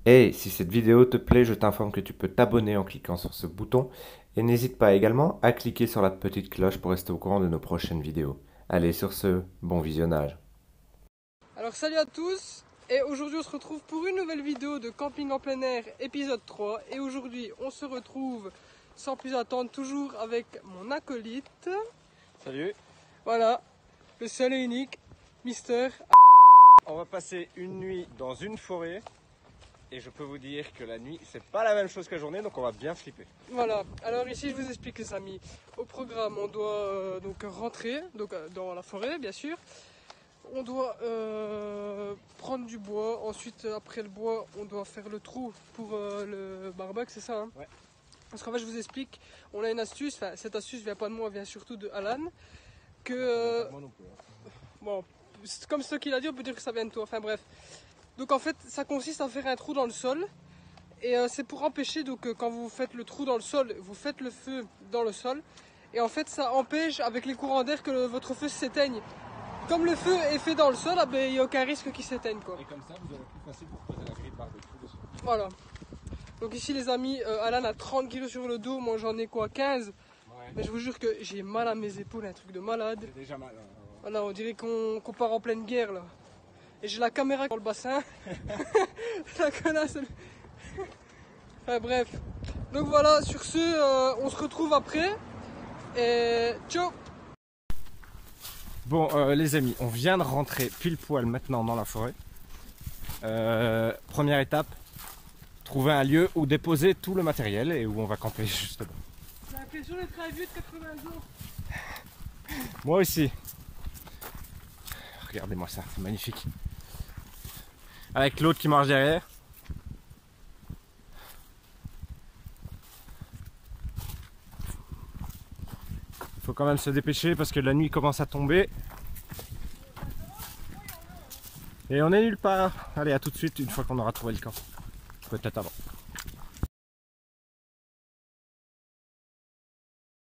Et si cette vidéo te plaît, je t'informe que tu peux t'abonner en cliquant sur ce bouton et n'hésite pas également à cliquer sur la petite cloche pour rester au courant de nos prochaines vidéos. Allez, sur ce, bon visionnage. Alors salut à tous, et aujourd'hui on se retrouve pour une nouvelle vidéo de camping en plein air épisode 3. Et aujourd'hui on se retrouve sans plus attendre toujours avec mon acolyte. Salut, Voilà, le seul et unique Mister. on va passer une nuit dans une forêt et je peux vous dire que la nuit c'est pas la même chose que la journée, donc on va bien flipper. Voilà, alors ici je vous explique les amis. Au programme on doit donc rentrer dans la forêt bien sûr. On doit prendre du bois, ensuite après le bois on doit faire le trou pour le barbecue, c'est ça hein? Ouais. Parce qu'en fait je vous explique, on a une astuce, enfin cette astuce vient pas de moi, elle vient surtout de Alan. Que Moi non plus. bon, comme ce qu'il a dit, on peut dire que ça vient de toi, enfin bref. Donc en fait ça consiste à faire un trou dans le sol. Et c'est pour empêcher, donc quand vous faites le trou dans le sol, vous faites le feu dans le sol. Et en fait ça empêche avec les courants d'air que votre feu s'éteigne. Comme le feu est fait dans le sol, il n'y a aucun risque qu'il s'éteigne quoi. Et comme ça vous aurez plus facile pour poser la grille de barbecue dessus. Voilà. Donc ici les amis, Alan a 30 kilos sur le dos, moi j'en ai quoi 15. Ouais. Mais je vous jure que j'ai mal à mes épaules, un truc de malade. J'ai déjà mal. Voilà, on dirait qu'on part en pleine guerre là. Et j'ai la caméra dans le bassin. La connasse. Enfin bref. Donc voilà, sur ce, on se retrouve après. Et ciao. Bon les amis, on vient de rentrer pile poil maintenant dans la forêt. Première étape, trouver un lieu où déposer tout le matériel et où on va camper justement. J'ai l'impression d'être un vieux de 80 ans. Moi aussi. Regardez-moi ça, c'est magnifique. Avec l'autre qui marche derrière. Faut quand même se dépêcher parce que la nuit commence à tomber. Et on est nulle part. Allez, à tout de suite une fois qu'on aura trouvé le camp. Peut-être avant.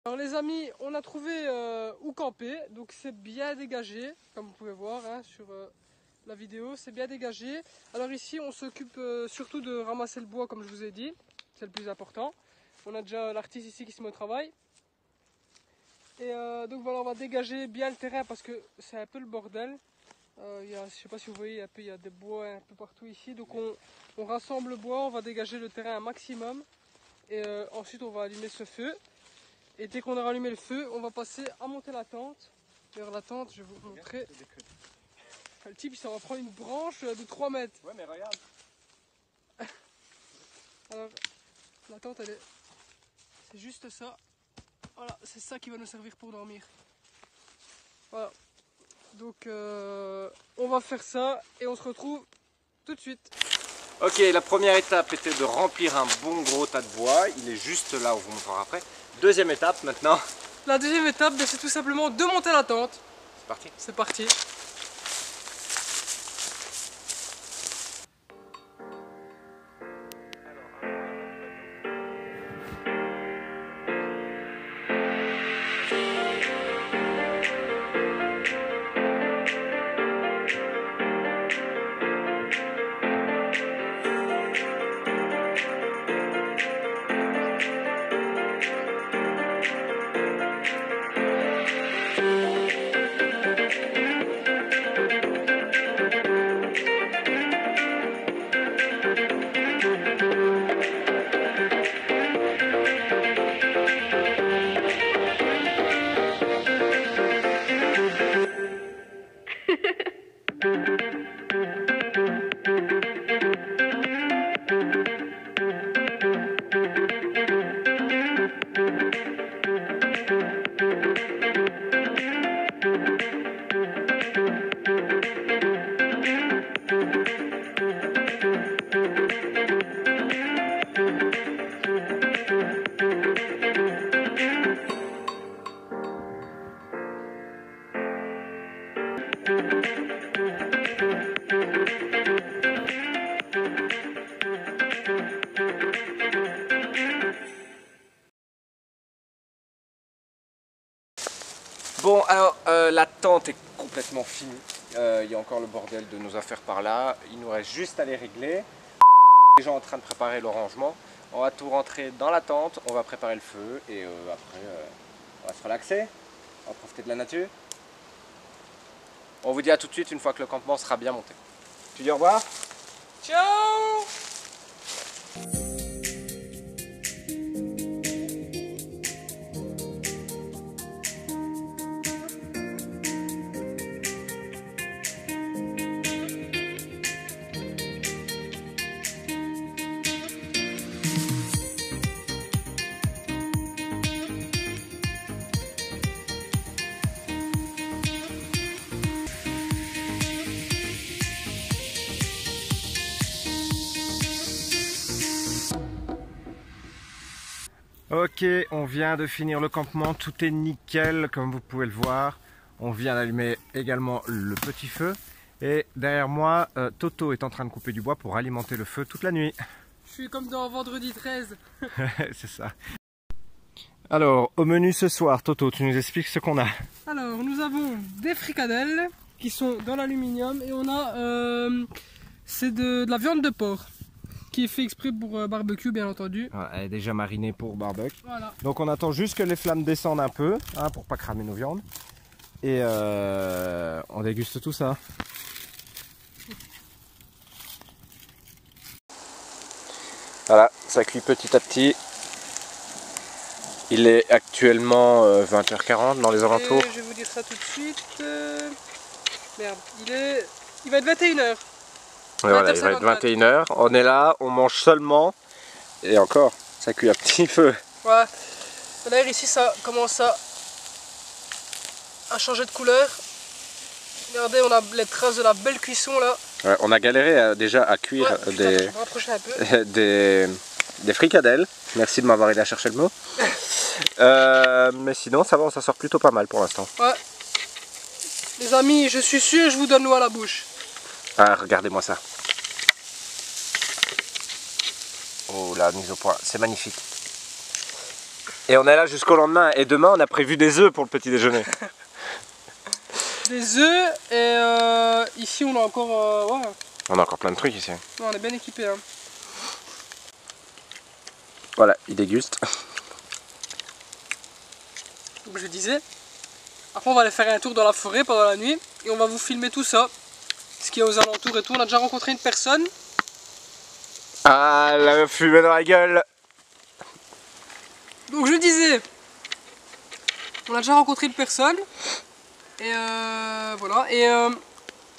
Alors les amis, on a trouvé où camper. Donc c'est bien dégagé, comme vous pouvez voir hein, sur la vidéo. C'est bien dégagé. Alors ici, on s'occupe surtout de ramasser le bois, comme je vous ai dit. C'est le plus important. On a déjà l'artiste ici qui se met au travail. Et donc voilà, on va dégager bien le terrain parce que c'est un peu le bordel. Je ne sais pas si vous voyez, il y a des bois un peu partout ici. Donc on rassemble le bois, on va dégager le terrain un maximum. Et ensuite on va allumer ce feu. Et dès qu'on aura allumé le feu, on va passer à monter la tente. D'ailleurs la tente, je vais vous montrer. Le type il s'en va prendre une branche de 3 mètres. Ouais mais regarde. Alors la tente c'est juste ça. Voilà, c'est ça qui va nous servir pour dormir. Voilà. Donc on va faire ça et on se retrouve tout de suite. Ok, la première étape était de remplir un bon gros tas de bois. Il est juste là, on vous montrera après. Deuxième étape maintenant. La deuxième étape, c'est tout simplement de monter la tente. C'est parti. C'est parti. Bon, alors la tente est complètement finie. Il y a encore le bordel de nos affaires par là. Il nous reste juste à les régler. Déjà en train de préparer le rangement. On va tout rentrer dans la tente, on va préparer le feu et après on va se relaxer, on va profiter de la nature. On vous dit à tout de suite une fois que le campement sera bien monté. Tu dis au revoir? Ciao! Ok, on vient de finir le campement, tout est nickel comme vous pouvez le voir. On vient d'allumer également le petit feu. Et derrière moi, Toto est en train de couper du bois pour alimenter le feu toute la nuit. Je suis comme dans Vendredi 13. C'est ça. Alors, au menu ce soir, Toto, tu nous expliques ce qu'on a. Alors, nous avons des fricadelles qui sont dans l'aluminium et on a c'est de la viande de porc qui est fait exprès pour barbecue, bien entendu. Ouais, elle est déjà marinée pour barbecue. Voilà. Donc on attend juste que les flammes descendent un peu, hein, pour pas cramer nos viandes. Et on déguste tout ça. Voilà, ça cuit petit à petit. Il est actuellement 20h40 dans les alentours. Et je vais vous dire ça tout de suite. Merde, il va être 21h. Ouais, voilà, il va être 21h. On est là, on mange seulement. Et encore, ça cuit à petit feu. Ouais. D'ailleurs ici ça commence à changer de couleur. Regardez, on a les traces de la belle cuisson là. Ouais, on a galéré déjà à cuire Ouais, putain, je vais me rapprocher un peu. des fricadelles. Merci de m'avoir aidé à chercher le mot. Mais sinon ça va, on s'en sort plutôt pas mal pour l'instant. Ouais. Les amis, je suis sûr, je vous donne l'eau à la bouche. Ah, regardez-moi ça. Oh, la mise au point, c'est magnifique. Et on est là jusqu'au lendemain. Et demain, on a prévu des œufs pour le petit déjeuner. Des œufs et ici on a encore... ouais. On a encore plein de trucs ici. Ouais, on est bien équipé. Hein. Voilà, il déguste. Donc je disais, après on va aller faire un tour dans la forêt pendant la nuit et on va vous filmer tout ça, ce qu'il y a aux alentours et tout. On a déjà rencontré une personne. Ah, la fumée dans la gueule. Donc je disais, on a déjà rencontré une personne et voilà. Et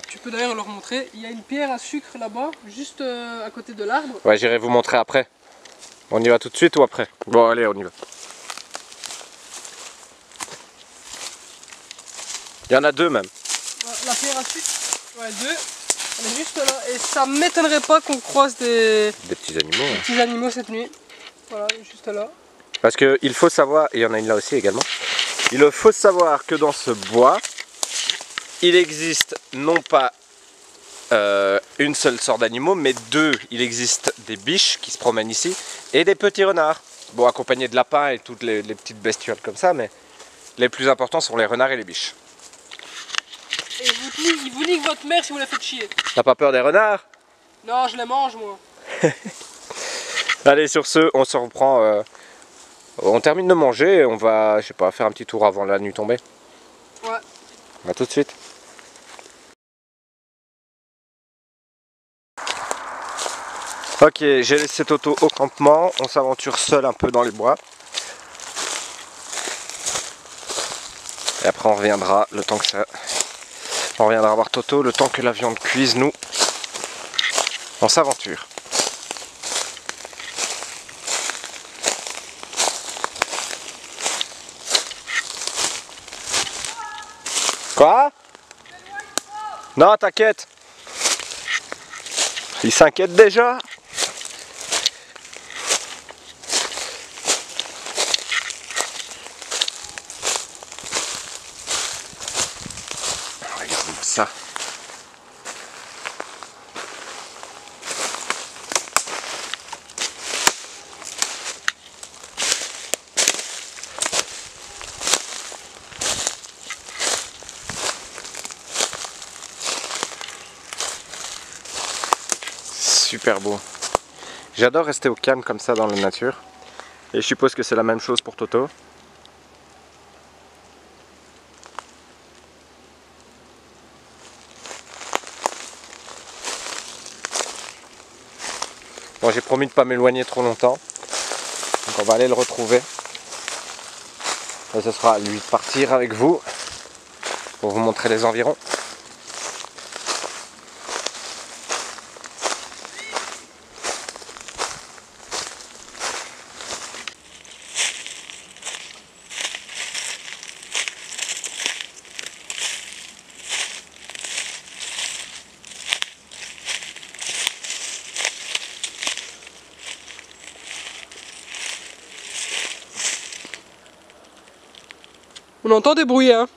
tu peux d'ailleurs leur montrer, il y a une pierre à sucre là-bas, juste à côté de l'arbre. Ouais, j'irai vous montrer après. On y va tout de suite ou après? Bon, allez, on y va. Il y en a deux même. La pierre à sucre, ouais, deux. Elle est juste là et ça m'étonnerait pas qu'on croise des petits animaux. Hein. petits animaux cette nuit. Voilà, juste là. Parce qu'il faut savoir, et il y en a une là aussi également, il faut savoir que dans ce bois, il existe non pas une seule sorte d'animaux, mais deux. Il existe des biches qui se promènent ici et des petits renards. Bon, accompagnés de lapins et toutes les petites bestioles comme ça, mais les plus importants sont les renards et les biches. Et ils vous niquent votre mère si vous la faites chier. T'as pas peur des renards? Non, je les mange moi. Allez, sur ce, on se reprend. On termine de manger et on va, je sais pas, faire un petit tour avant la nuit tombée. Ouais. A tout de suite. Ok, j'ai laissé Toto au campement. On s'aventure seul un peu dans les bois. Et après on reviendra le temps que ça... On reviendra voir Toto le temps que la viande cuise, nous. On s'aventure. Quoi? Non, t'inquiète. Il s'inquiète déjà. Regardez ça. Super beau. J'adore rester au calme comme ça dans la nature. Et je suppose que c'est la même chose pour Toto. Bon, j'ai promis de ne pas m'éloigner trop longtemps. Donc on va aller le retrouver. Et ce sera à lui de partir avec vous pour vous montrer les environs. On entend des bruits, hein.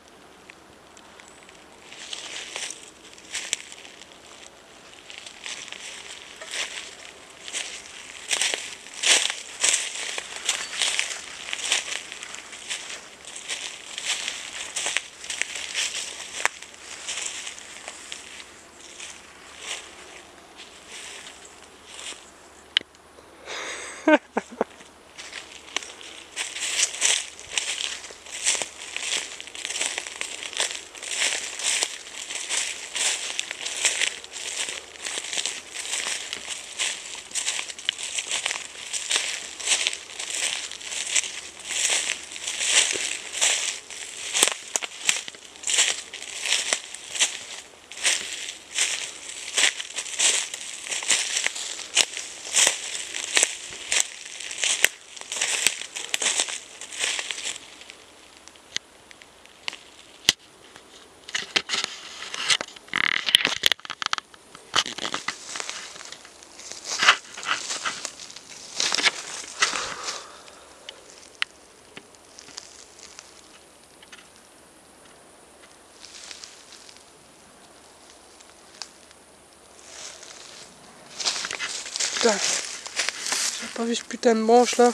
Putain, j'ai pas vu ce putain de branche là.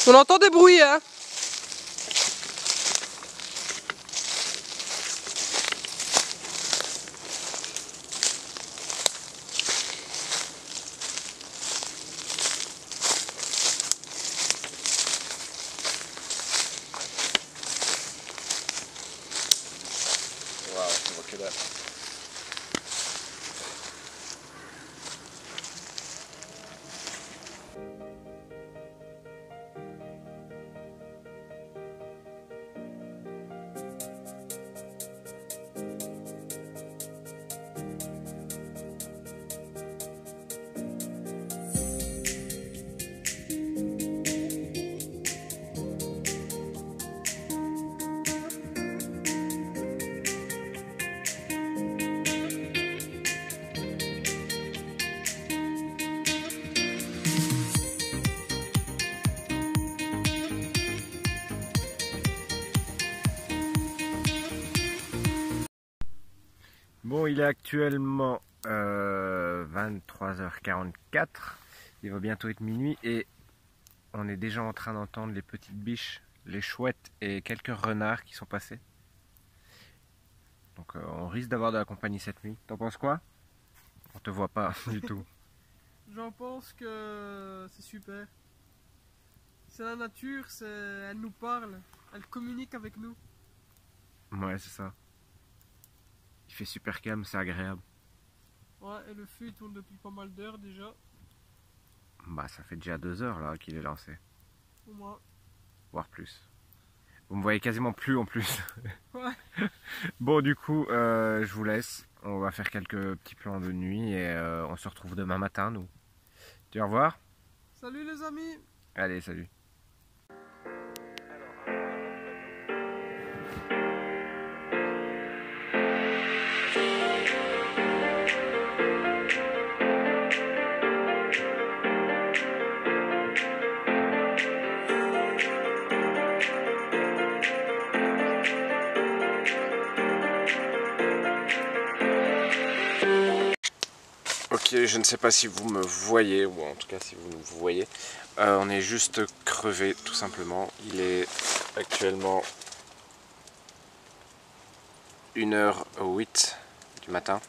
On entend des bruits, hein. Wow, look at that. Bon, il est actuellement 23h44, il va bientôt être minuit et on est déjà en train d'entendre les petites biches, les chouettes et quelques renards qui sont passés. Donc on risque d'avoir de la compagnie cette nuit. T'en penses quoi? On te voit pas du tout. J'en pense que c'est super. C'est la nature, elle nous parle, elle communique avec nous. Ouais, c'est ça. Il fait super calme, c'est agréable. Ouais, et le feu il tourne depuis pas mal d'heures déjà. Bah ça fait déjà 2 heures là qu'il est lancé, Au moins. voire plus. Vous me voyez quasiment plus en plus. Ouais. Bon du coup, je vous laisse. On va faire quelques petits plans de nuit et on se retrouve demain matin nous. Tu vas au revoir. Salut les amis. Allez, salut. Ok, je ne sais pas si vous me voyez, ou en tout cas si vous nous voyez. On est juste crevé tout simplement. Il est actuellement 1h08 du matin.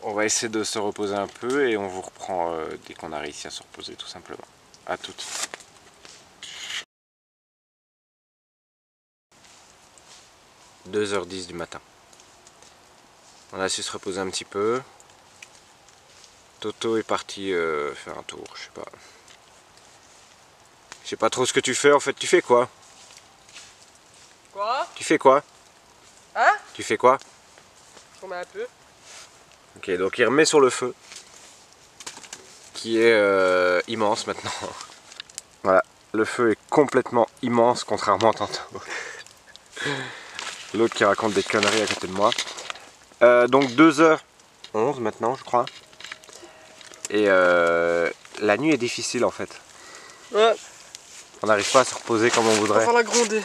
On va essayer de se reposer un peu et on vous reprend dès qu'on a réussi à se reposer tout simplement. À toutes. « 2h10 du matin. On a su se reposer un petit peu. Toto est parti faire un tour, je sais pas. Je sais pas trop ce que tu fais en fait. Tu fais quoi? Quoi? Tu fais quoi? Hein? Tu fais quoi? Je remets un peu. Ok, donc il remet sur le feu. Qui est immense maintenant. Voilà, le feu est complètement immense contrairement à tantôt. L'autre qui raconte des conneries à côté de moi. Donc 2h11 maintenant je crois. Et la nuit est difficile en fait. Ouais. On n'arrive pas à se reposer comme on On voudrait. va la gronder.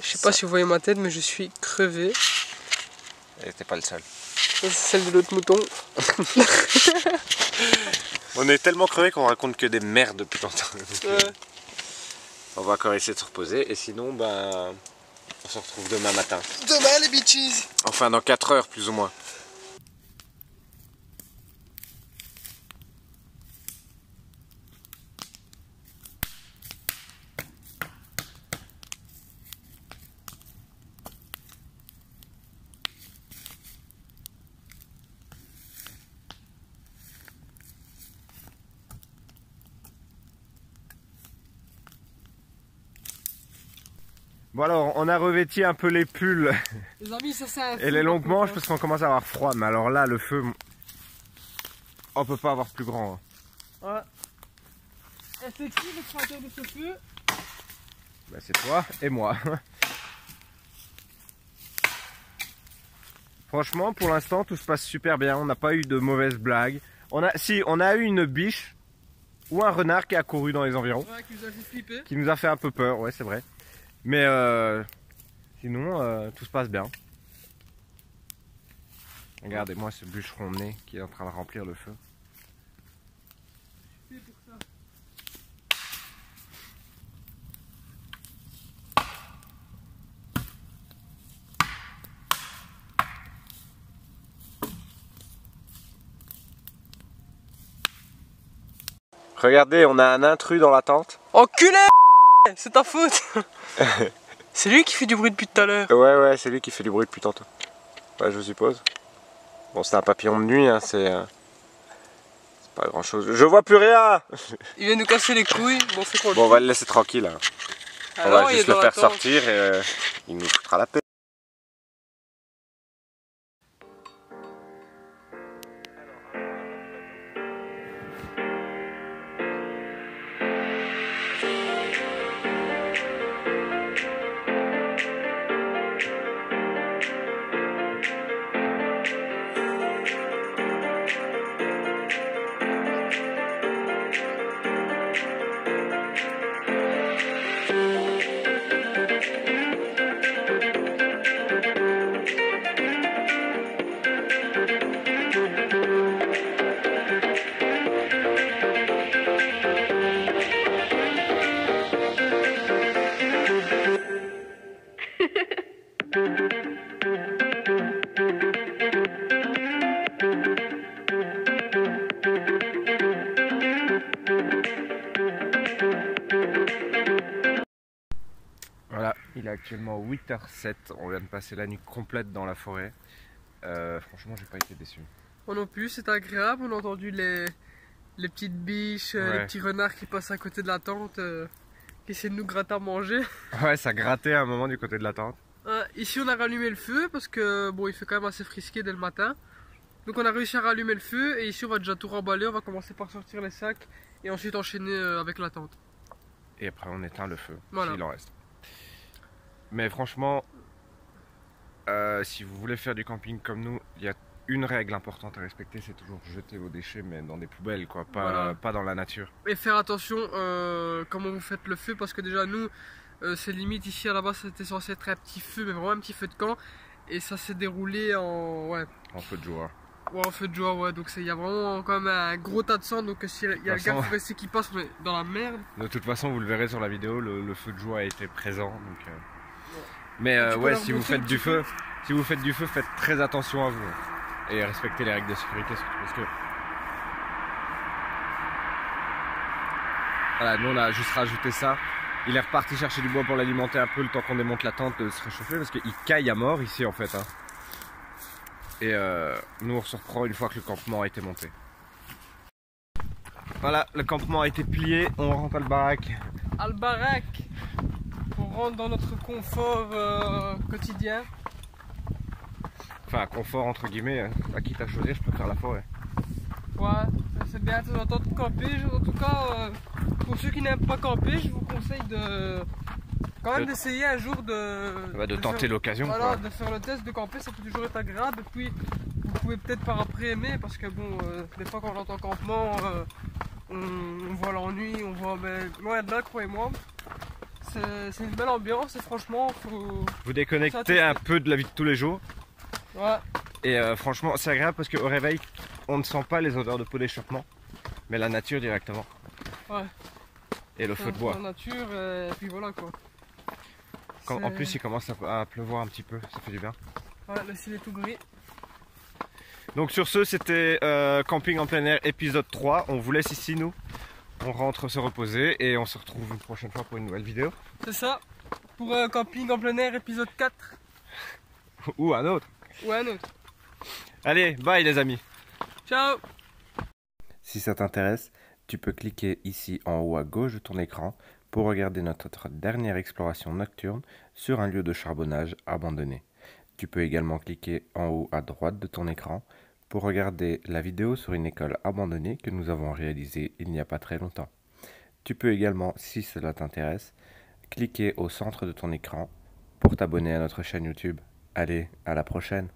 Je sais pas si vous voyez ma tête, mais je suis crevé. Et t'es pas le seul. C'est celle de l'autre mouton. On est tellement crevé qu'on raconte que des merdes depuis longtemps. Ouais. On va encore essayer de se reposer et sinon ben on se retrouve demain matin. Demain les bitches. Enfin dans 4 heures plus ou moins. Bon alors, on a revêti un peu les pulls Les amis, ça c'est un et les longues manches parce qu'on commence à avoir froid. Mais alors là, le feu, on peut pas avoir plus grand. Ouais. Et c'est qui le créateur de ce feu? Bah, c'est toi et moi. Franchement, pour l'instant, tout se passe super bien. On n'a pas eu de mauvaises blagues. On a eu une biche ou un renard qui a couru dans les environs. Ouais, qui nous a fait flipper. Qui nous a fait un peu peur, ouais, c'est vrai. Mais sinon, tout se passe bien. Regardez-moi ce bûcheron né qui est en train de remplir le feu. C'est pour ça. Regardez, on a un intrus dans la tente. Enculé! C'est ta faute! C'est lui qui fait du bruit depuis tout à l'heure. Ouais, c'est lui qui fait du bruit depuis tantôt. Ouais, je suppose. Bon, c'est un papillon de nuit, hein, c'est pas grand chose. Je vois plus rien! Il vient nous casser les couilles. Bon, c'est quoi? Bon, on va le laisser tranquille. Hein. On Alors, va il juste est le dans la faire tente. sortir et il nous foutra la paix. Voilà, il est actuellement 8h07. On vient de passer la nuit complète dans la forêt. Franchement, j'ai pas été déçu. Moi non plus, c'est agréable. On a entendu les petites biches, Ouais. les petits renards qui passent à côté de la tente, qui essaient de nous gratter à manger. Ouais, ça grattait à un moment du côté de la tente. Ici, on a rallumé le feu parce que bon, il fait quand même assez frisqué dès le matin. Donc, on a réussi à rallumer le feu et ici, on va déjà tout remballer. On va commencer par sortir les sacs et ensuite enchaîner avec la tente. Et après, on éteint le feu, Voilà. s'il en reste. Mais franchement, si vous voulez faire du camping comme nous, il y a une règle importante à respecter, c'est toujours jeter vos déchets, mais dans des poubelles, quoi, Voilà. pas dans la nature. Et faire attention comment vous faites le feu parce que déjà, nous, c'est limite ici à la base, c'était censé être un petit feu, mais vraiment un petit feu de camp. Et ça s'est déroulé en. Ouais. En feu de joie. Ouais, en feu de joie, ouais. Donc il y a vraiment quand même un gros tas de sang. Donc s'il y a le garde forestier qui passe, on est dans la merde. De toute façon, vous le verrez sur la vidéo, le feu de joie a été présent. Donc, mais ouais, si vous faites du feu, faites très attention à vous et respectez les règles de sécurité surtout parce que voilà, nous on a juste rajouté ça. Il est reparti chercher du bois pour l'alimenter un peu le temps qu'on démonte la tente de se réchauffer parce qu'il caille à mort ici en fait. Hein. Et nous on se reprend une fois que le campement a été monté. Voilà, le campement a été plié, on rentre à le baraque. À le baraque, on rentre dans notre confort quotidien. Enfin, confort entre guillemets, à quitte à choisir, je préfère la forêt. Ouais, c'est bien de temps en temps de camper. En tout cas, pour ceux qui n'aiment pas camper, je vous conseille quand même d'essayer un jour de tenter l'occasion. Voilà, de faire le test de camper, ça peut toujours être agréable. Et puis, vous pouvez peut-être par après aimer, parce que bon, des fois quand on entend campement, on voit l'ennui, on voit, mais loin de là, croyez-moi. C'est une belle ambiance et franchement, faut vous déconnecter un peu de la vie de tous les jours. Ouais. Et franchement, c'est agréable parce qu'au réveil, on ne sent pas les odeurs de peau d'échappement, mais la nature directement. Ouais. Et le feu de bois. La nature, et puis voilà quoi. En plus, il commence à pleuvoir un petit peu, ça fait du bien. Ouais, le ciel est tout gris. Donc sur ce, c'était Camping en plein air épisode 3. On vous laisse ici, nous. On rentre se reposer et on se retrouve une prochaine fois pour une nouvelle vidéo. C'est ça, pour Camping en plein air épisode 4. Ou un autre. Ou un autre. Allez, bye les amis. Ciao. Si ça t'intéresse, tu peux cliquer ici en haut à gauche de ton écran pour regarder notre dernière exploration nocturne sur un lieu de charbonnage abandonné. Tu peux également cliquer en haut à droite de ton écran pour regarder la vidéo sur une école abandonnée que nous avons réalisée il n'y a pas très longtemps. Tu peux également, si cela t'intéresse, cliquer au centre de ton écran pour t'abonner à notre chaîne YouTube. Allez, à la prochaine!